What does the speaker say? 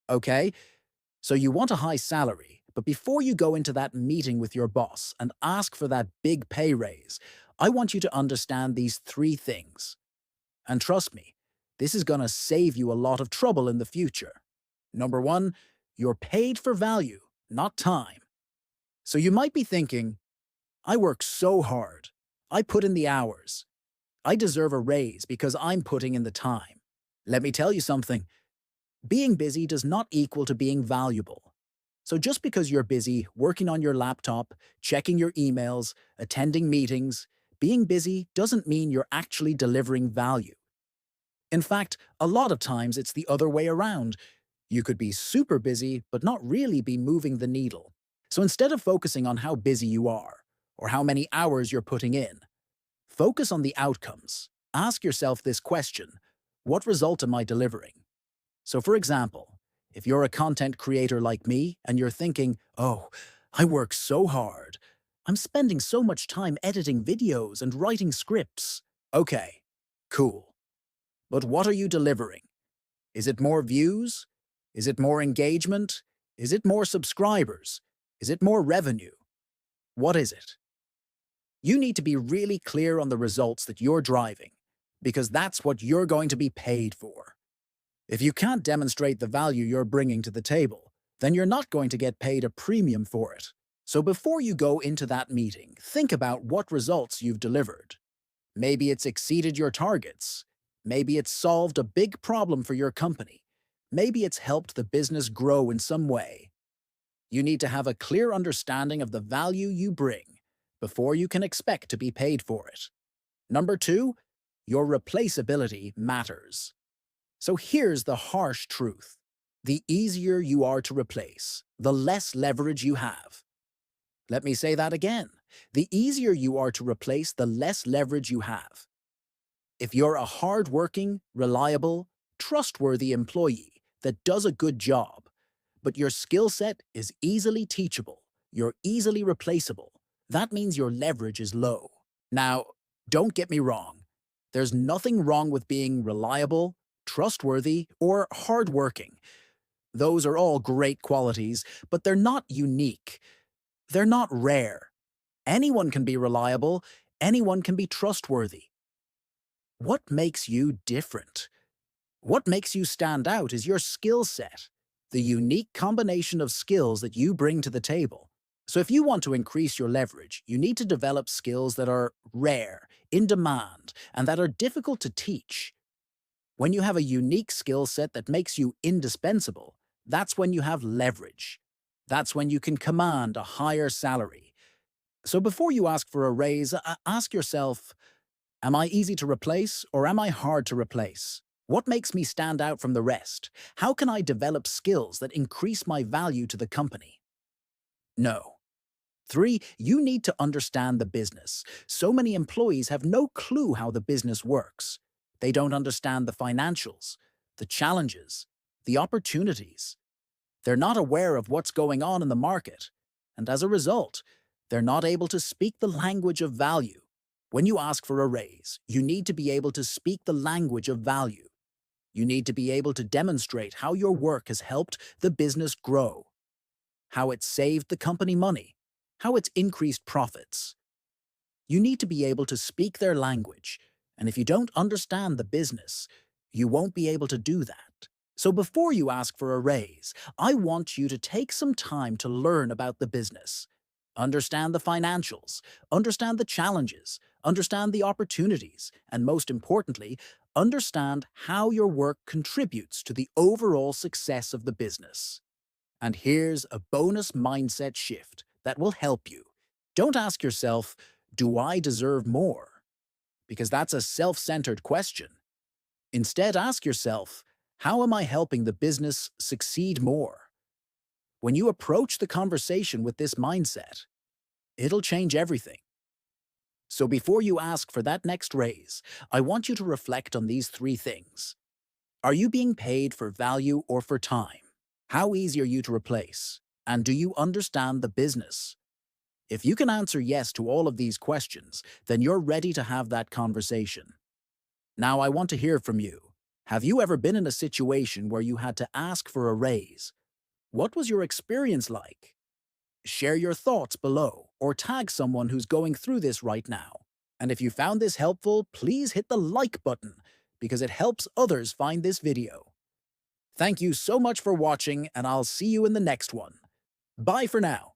Okay, so you want a high salary, but before you go into that meeting with your boss and ask for that big pay raise, I want you to understand these three things. And trust me, this is going to save you a lot of trouble in the future. Number one, you're paid for value, not time. So you might be thinking, I work so hard. I put in the hours. I deserve a raise because I'm putting in the time. Let me tell you something. Being busy does not equal to being valuable. So just because you're busy working on your laptop, checking your emails, attending meetings, being busy doesn't mean you're actually delivering value. In fact, a lot of times it's the other way around. You could be super busy, but not really be moving the needle. So instead of focusing on how busy you are, or how many hours you're putting in, focus on the outcomes. Ask yourself this question: what result am I delivering? So for example, if you're a content creator like me and you're thinking, oh, I work so hard. I'm spending so much time editing videos and writing scripts. Okay, cool. But what are you delivering? Is it more views? Is it more engagement? Is it more subscribers? Is it more revenue? What is it? You need to be really clear on the results that you're driving, because that's what you're going to be paid for. If you can't demonstrate the value you're bringing to the table, then you're not going to get paid a premium for it. So before you go into that meeting, think about what results you've delivered. Maybe it's exceeded your targets. Maybe it's solved a big problem for your company. Maybe it's helped the business grow in some way. You need to have a clear understanding of the value you bring before you can expect to be paid for it. Number two, your replaceability matters. So here's the harsh truth. The easier you are to replace, the less leverage you have. Let me say that again. The easier you are to replace, the less leverage you have. If you're a hard-working, reliable, trustworthy employee that does a good job, but your skill set is easily teachable, you're easily replaceable, that means your leverage is low. Now, don't get me wrong. There's nothing wrong with being reliable, trustworthy, or hardworking. Those are all great qualities, but they're not unique. They're not rare. Anyone can be reliable. Anyone can be trustworthy. What makes you different? What makes you stand out is your skill set, the unique combination of skills that you bring to the table. So if you want to increase your leverage, you need to develop skills that are rare, in demand, and that are difficult to teach. When you have a unique skill set that makes you indispensable, that's when you have leverage. That's when you can command a higher salary. So before you ask for a raise, ask yourself, am I easy to replace or am I hard to replace? What makes me stand out from the rest? How can I develop skills that increase my value to the company? No. Three, you need to understand the business. So many employees have no clue how the business works. They don't understand the financials, the challenges, the opportunities. They're not aware of what's going on in the market. And as a result, they're not able to speak the language of value. When you ask for a raise, you need to be able to speak the language of value. You need to be able to demonstrate how your work has helped the business grow, how it's saved the company money, how it's increased profits. You need to be able to speak their language, and if you don't understand the business, you won't be able to do that. So before you ask for a raise, I want you to take some time to learn about the business. Understand the financials, understand the challenges, understand the opportunities, and most importantly, understand how your work contributes to the overall success of the business. And here's a bonus mindset shift that will help you. Don't ask yourself, do I deserve more? Because that's a self-centered question. Instead, ask yourself, how am I helping the business succeed more? When you approach the conversation with this mindset, it'll change everything. So before you ask for that next raise, I want you to reflect on these three things. Are you being paid for value or for time? How easy are you to replace? And do you understand the business? If you can answer yes to all of these questions, then you're ready to have that conversation. Now I want to hear from you. Have you ever been in a situation where you had to ask for a raise? What was your experience like? Share your thoughts below or tag someone who's going through this right now. And if you found this helpful, please hit the like button because it helps others find this video. Thank you so much for watching, and I'll see you in the next one. Bye for now.